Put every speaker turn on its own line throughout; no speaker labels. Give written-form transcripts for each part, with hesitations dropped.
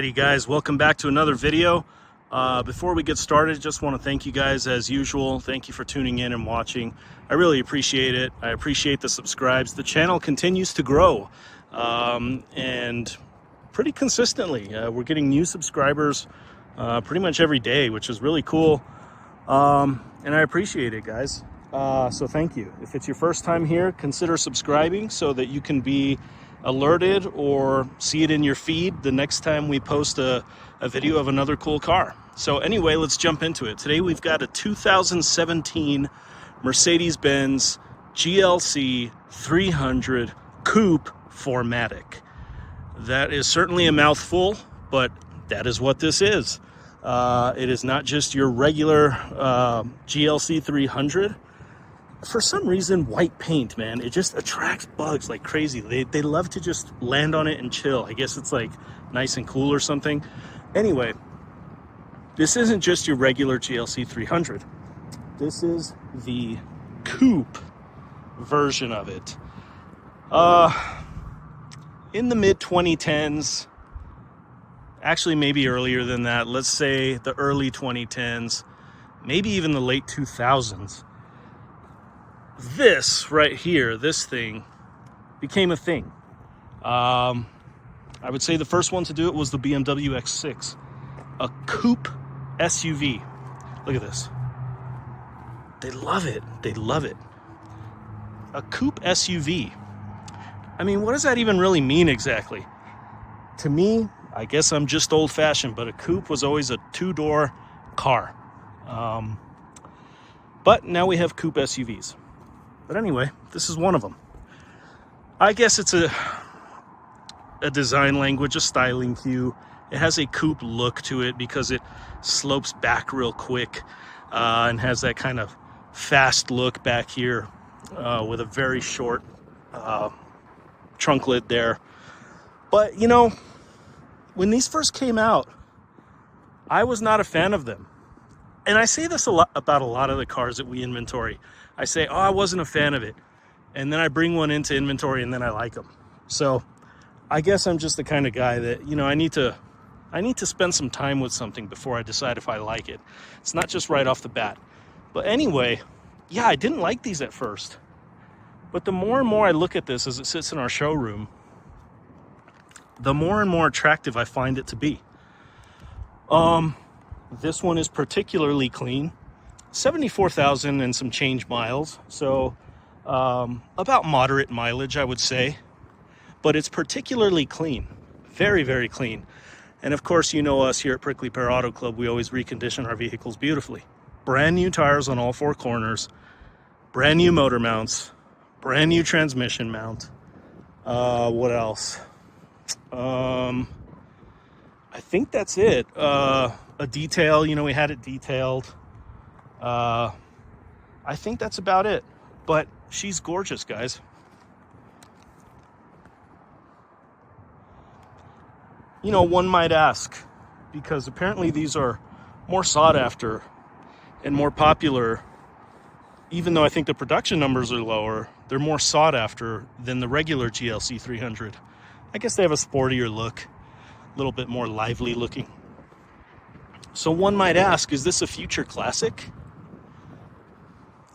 Hey guys, welcome back to another video. Before we get started, just want to thank you guys as usual. Thank you for tuning in and watching. I really appreciate it. I appreciate the subscribes. The channel continues to grow and pretty consistently. We're getting new subscribers pretty much every day, which is really cool. And I appreciate it, guys. So thank you. If it's your first time here, consider subscribing so that you can be alerted or see it in your feed the next time we post a video of another cool car. So anyway, let's jump into it. Today we've got a 2017 Mercedes-Benz GLC 300 Coupe 4MATIC. That is certainly a mouthful, but that is what this is. It is not just your regular GLC 300. For some reason, white paint, man, it just attracts bugs like crazy. They love to just land on it and chill. I guess it's like nice and cool or something. Anyway, this isn't just your regular GLC 300. This is the Coupe version of it. In the mid 2010s, actually maybe earlier than that, let's say the early 2010s, maybe even the late 2000s. This right here, this thing, became a thing. I would say the first one to do it was the BMW X6, a coupe SUV. Look at this. They love it. They love it. A coupe SUV. I mean, what does that even really mean exactly? To me, I guess I'm just old-fashioned, but a coupe was always a two-door car. But now we have coupe SUVs. But anyway, this is one of them. I guess it's a design language, a styling cue. It has a coupe look to it because it slopes back real quick and has that kind of fast look back here with a very short trunk lid there. But, you know, when these first came out, I was not a fan of them. And I say this a lot about a lot of the cars that we inventory. I say, oh, I wasn't a fan of it. And then I bring one into inventory and then I like them. So I guess I'm just the kind of guy that, you know, I need to spend some time with something before I decide if I like it. It's not just right off the bat. But anyway, yeah, I didn't like these at first. But the more and more I look at this as it sits in our showroom, the more and more attractive I find it to be. This one is particularly clean. 74,000 and some change miles, so about moderate mileage, I would say, but it's particularly clean, very, very clean. And of course, you know us here at Prickly Pear Auto Club, we always recondition our vehicles beautifully. Brand new tires on all four corners, brand new motor mounts, brand new transmission mount. What else? I think that's it. A detail, you know, we had it detailed. I think that's about it, but she's gorgeous, guys. You know, one might ask, because apparently these are more sought after and more popular, even though I think the production numbers are lower, they're more sought after than the regular GLC 300. I guess they have a sportier look, a little bit more lively looking. So one might ask, is this a future classic?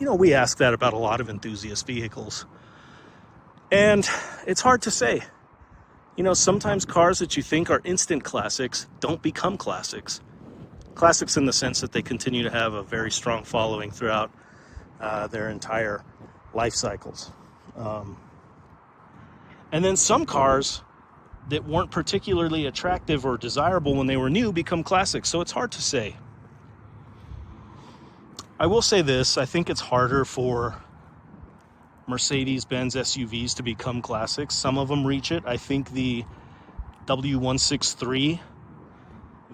You know, we ask that about a lot of enthusiast vehicles. And it's hard to say. You know, sometimes cars that you think are instant classics don't become classics. Classics in the sense that they continue to have a very strong following throughout their entire life cycles. And then some cars that weren't particularly attractive or desirable when they were new become classics. So it's hard to say. I will say this, I think it's harder for Mercedes-Benz SUVs to become classics. Some of them reach it. I think the W163,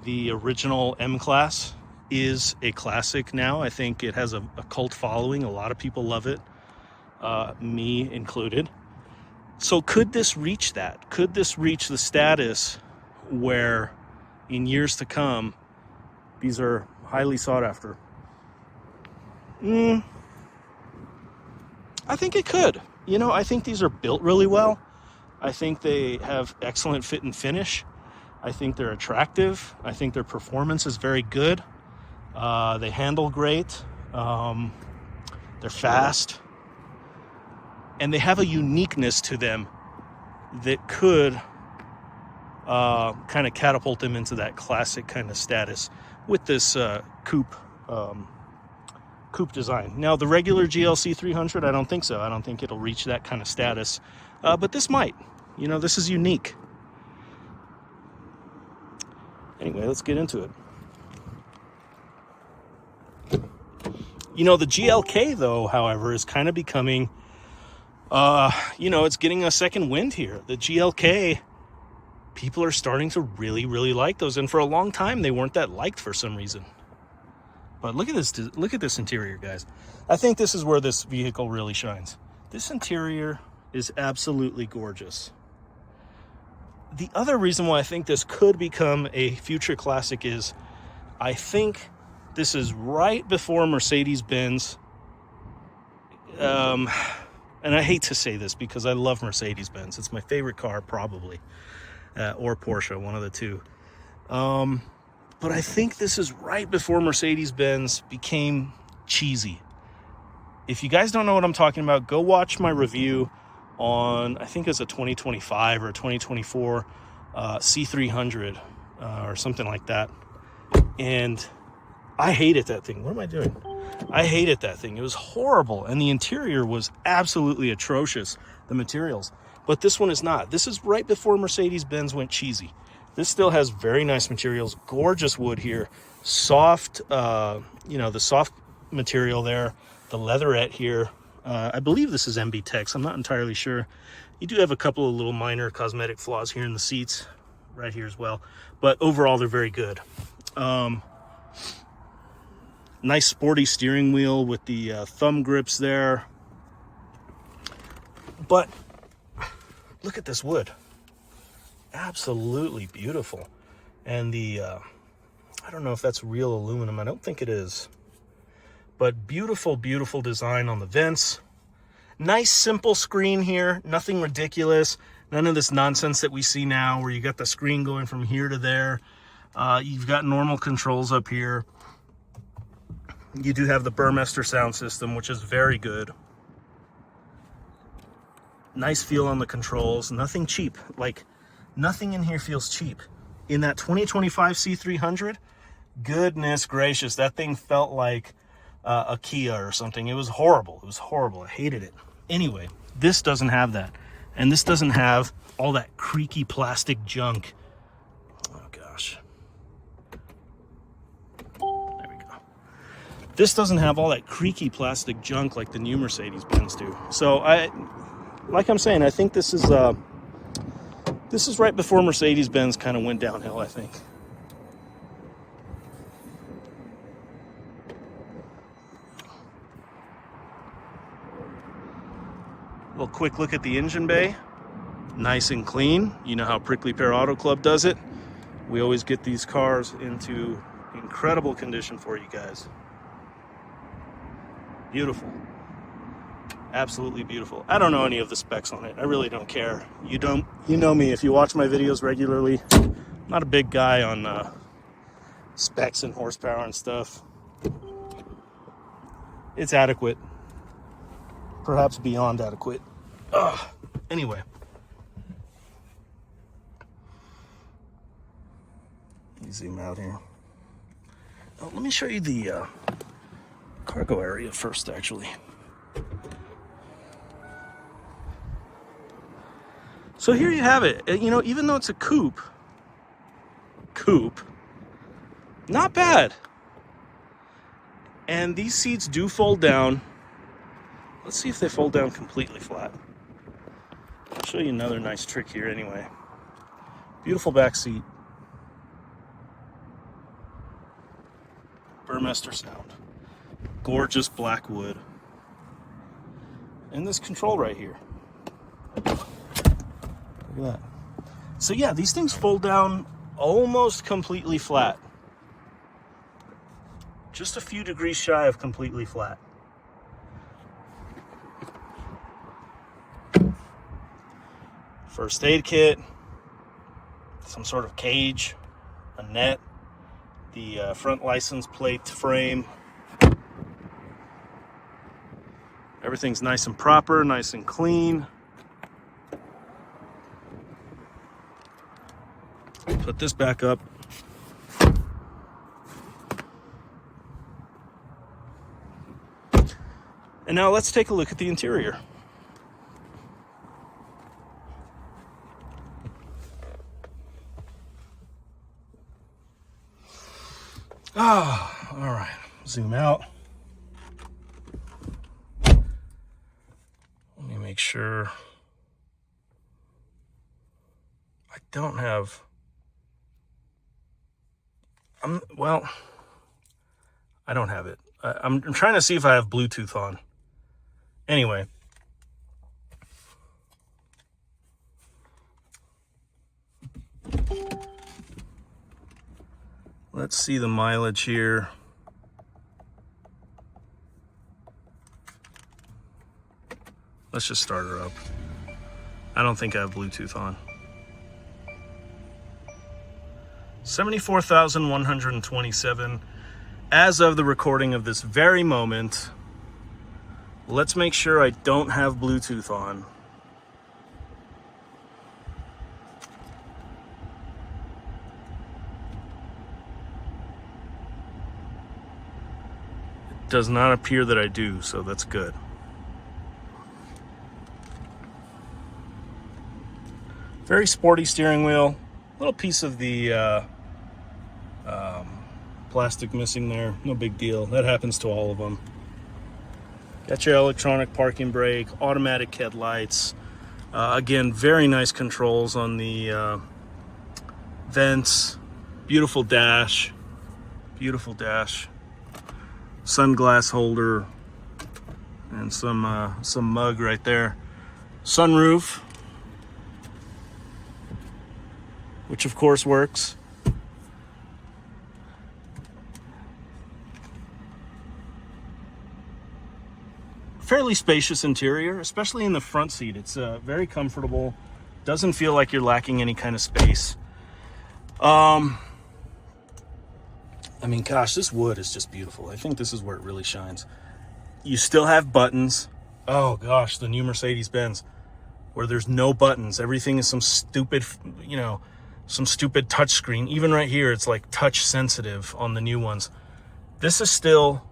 the original M-Class, is a classic now. I think it has a cult following. A lot of people love it, me included. So could this reach that? Could this reach the status where in years to come, these are highly sought after? I think it could. You know, I think these are built really well. I think they have excellent fit and finish. I think they're attractive. I think their performance is very good. They handle great. They're fast. And they have a uniqueness to them that could kind of catapult them into that classic kind of status with this coupe design. Now, the regular GLC 300, I don't think so. I don't think it'll reach that kind of status. But this might. You know, this is unique. Anyway, let's get into it. You know, the GLK, though, however, is kind of becoming, you know, it's getting a second wind here. The GLK, people are starting to really, really like those. And for a long time, they weren't that liked for some reason. But look at this interior, guys. I think this is where this vehicle really shines. This interior is absolutely gorgeous. The other reason why I think this could become a future classic is I think this is right before Mercedes-Benz. And I hate to say this because I love Mercedes-Benz. It's my favorite car, probably. Or Porsche, one of the two. But I think this is right before Mercedes-Benz became cheesy. If you guys don't know what I'm talking about, go watch my review on, I think it's a 2025 or 2024 C300 or something like that. And I hated that thing. What am I doing? I hated that thing. It was horrible. And the interior was absolutely atrocious, the materials. But this one is not. This is right before Mercedes-Benz went cheesy. This still has very nice materials, gorgeous wood here, soft, you know, the soft material there, the leatherette here. I believe this is MB Tex. I'm not entirely sure. You do have a couple of little minor cosmetic flaws here in the seats, right here as well. But overall, they're very good. Nice sporty steering wheel with the thumb grips there. But look at this wood. Absolutely beautiful. And the, I don't know if that's real aluminum. I don't think it is. But beautiful, beautiful design on the vents. Nice, simple screen here. Nothing ridiculous. None of this nonsense that we see now where you got the screen going from here to there. You've got normal controls up here. You do have the Burmester sound system, which is very good. Nice feel on the controls. Nothing cheap. Like, nothing in here feels cheap. In that 2025 C300, goodness gracious, that thing felt like a Kia or something. It was horrible. It was horrible. I hated it. Anyway, this doesn't have that. And this doesn't have all that creaky plastic junk. Oh, gosh. There we go. This doesn't have all that creaky plastic junk like the new Mercedes-Benz do. So, like I'm saying, I think this is right before Mercedes-Benz kind of went downhill, I think. A little quick look at the engine bay. Nice and clean. You know how Prickly Pear Auto Club does it. We always get these cars into incredible condition for you guys. Beautiful. Absolutely beautiful. I don't know any of the specs on it. I really don't care. You know me. If you watch my videos regularly, I'm not a big guy on specs and horsepower and stuff. It's adequate. Perhaps beyond adequate. Anyway. Let me zoom out here. Oh, let me show you the cargo area first, actually. So here you have it. You know, even though it's a coupe, not bad. And these seats do fold down. Let's see if they fold down completely flat. I'll show you another nice trick here anyway. Beautiful back seat. Burmester sound. Gorgeous black wood. And this control right here. Look at that. So yeah, these things fold down almost completely flat. Just a few degrees shy of completely flat. First aid kit. some sort of cage, a net, the front license plate frame. Everything's nice and proper, nice and clean. Put this back up. And now let's take a look at the interior. All right, zoom out. Let me make sure I don't have, well, I don't have it. I'm trying to see if I have Bluetooth on. Anyway. Let's see the mileage here. Let's just start her up. I don't think I have Bluetooth on. 74,127 as of the recording of this very moment. Let's make sure I don't have Bluetooth on. It does not appear that I do, so that's good. Very sporty steering wheel. Little piece of the plastic missing there. No big deal. That happens to all of them. Got your electronic parking brake, automatic headlights. Again, very nice controls on the vents. Beautiful dash. Beautiful dash. Sunglass holder. And some mug right there. Sunroof, which of course works. Fairly spacious interior, especially in the front seat. It's very comfortable. Doesn't feel like you're lacking any kind of space. I mean, gosh, this wood is just beautiful. I think this is where it really shines. You still have buttons. Oh gosh, the new Mercedes-Benz, where there's no buttons. Everything is some stupid, some stupid touch screen. Even right here, it's like touch sensitive on the new ones. This is still,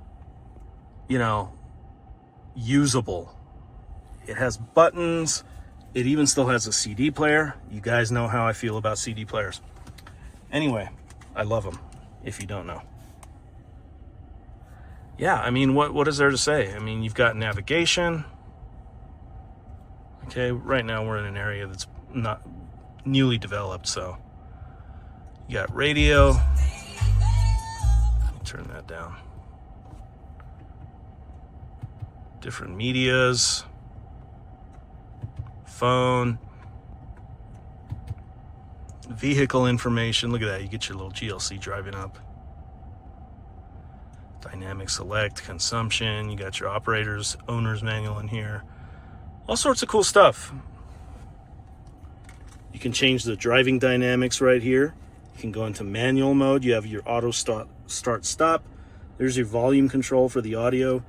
usable. It has buttons. It even still has a CD player. You guys know how I feel about CD players. Anyway, I love them, if you don't know. Yeah, I mean, what is there to say? I mean, you've got navigation. Okay, right now we're in an area that's not newly developed, so you got radio. Turn that down. Different medias, phone, vehicle information. Look at that, you get your little GLC driving up. Dynamic select, consumption, you got your operator's owner's manual in here. All sorts of cool stuff. You can change the driving dynamics right here. You can go into manual mode. You have your auto start stop. There's your volume control for the audio.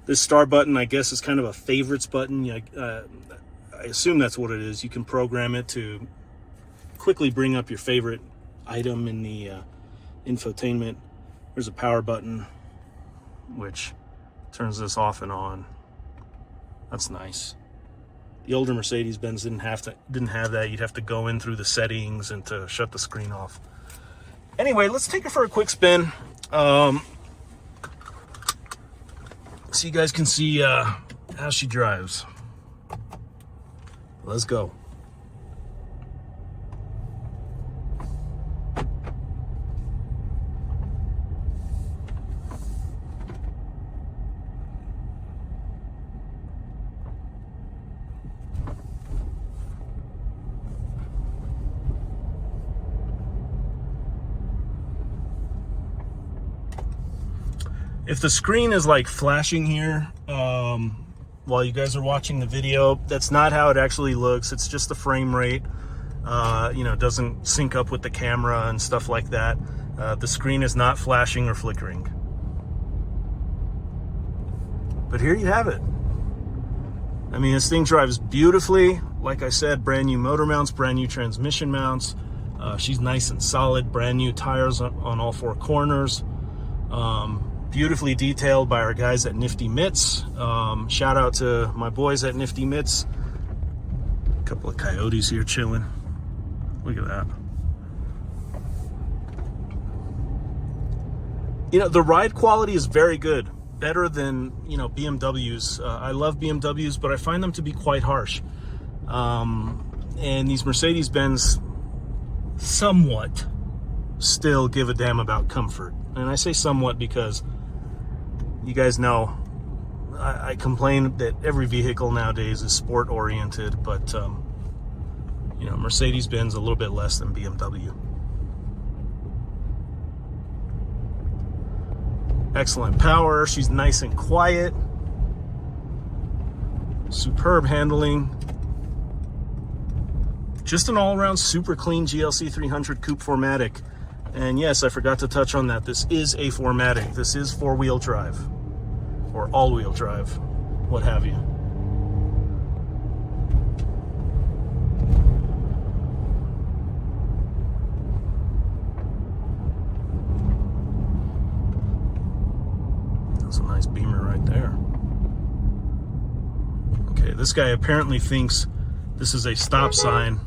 This star button, I guess, is kind of a favorites button. I assume that's what it is. You can program it to quickly bring up your favorite item in the infotainment. There's a power button, which turns this off and on. That's nice. The older Mercedes-Benz didn't have that. You'd have to go in through the settings and to shut the screen off. Anyway, let's take her for a quick spin. So you guys can see how she drives. Let's go. If the screen is like flashing here while you guys are watching the video, that's not how it actually looks. It's just the frame rate. you know, doesn't sync up with the camera and stuff like that. The screen is not flashing or flickering. But here you have it. I mean, this thing drives beautifully. Like I said, brand new motor mounts, brand new transmission mounts. She's nice and solid, brand new tires on all four corners. Beautifully detailed by our guys at Nifty Mitts. Shout out to my boys at Nifty Mitts. A couple of coyotes here chilling. Look at that. You know, the ride quality is very good. Better than, you know, BMWs. I love BMWs, but I find them to be quite harsh. And these Mercedes-Benz somewhat still give a damn about comfort. And I say somewhat because you guys know I complain that every vehicle nowadays is sport oriented, but you know, Mercedes-Benz a little bit less than BMW. Excellent power. She's nice and quiet. Superb handling. Just an all-around super clean GLC 300 Coupe 4MATIC. And yes, I forgot to touch on that. This is a 4MATIC. This is four-wheel drive or all-wheel drive, what have you. That's a nice Beamer right there. Okay, this guy apparently thinks this is a stop sign.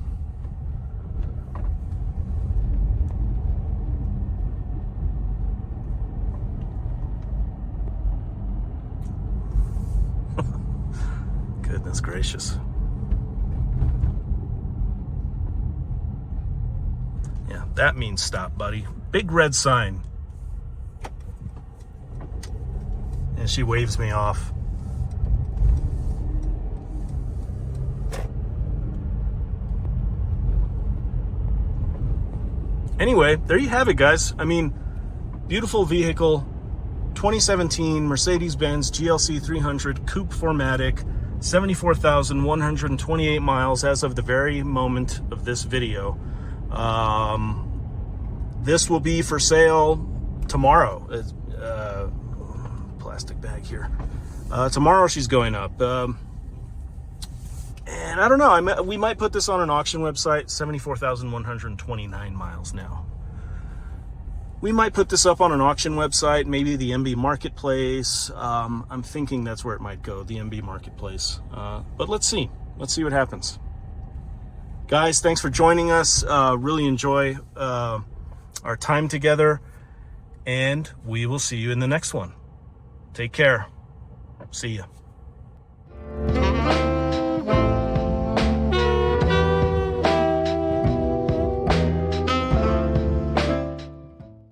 Goodness gracious. Yeah, that means stop, buddy. Big red sign. And she waves me off. Anyway, there you have it, guys. I mean, beautiful vehicle. 2017 Mercedes-Benz GLC 300 Coupe 4MATIC. 74,128 miles as of the very moment of this video. This will be for sale tomorrow. Plastic bag here. Tomorrow she's going up. And I don't know, we might put this on an auction website. 74,129 miles now. We might put this up on an auction website, maybe the MB Marketplace. I'm thinking that's where it might go, the MB Marketplace. But let's see. Let's see what happens. Guys, thanks for joining us. Really enjoy our time together. And we will see you in the next one. Take care. See ya.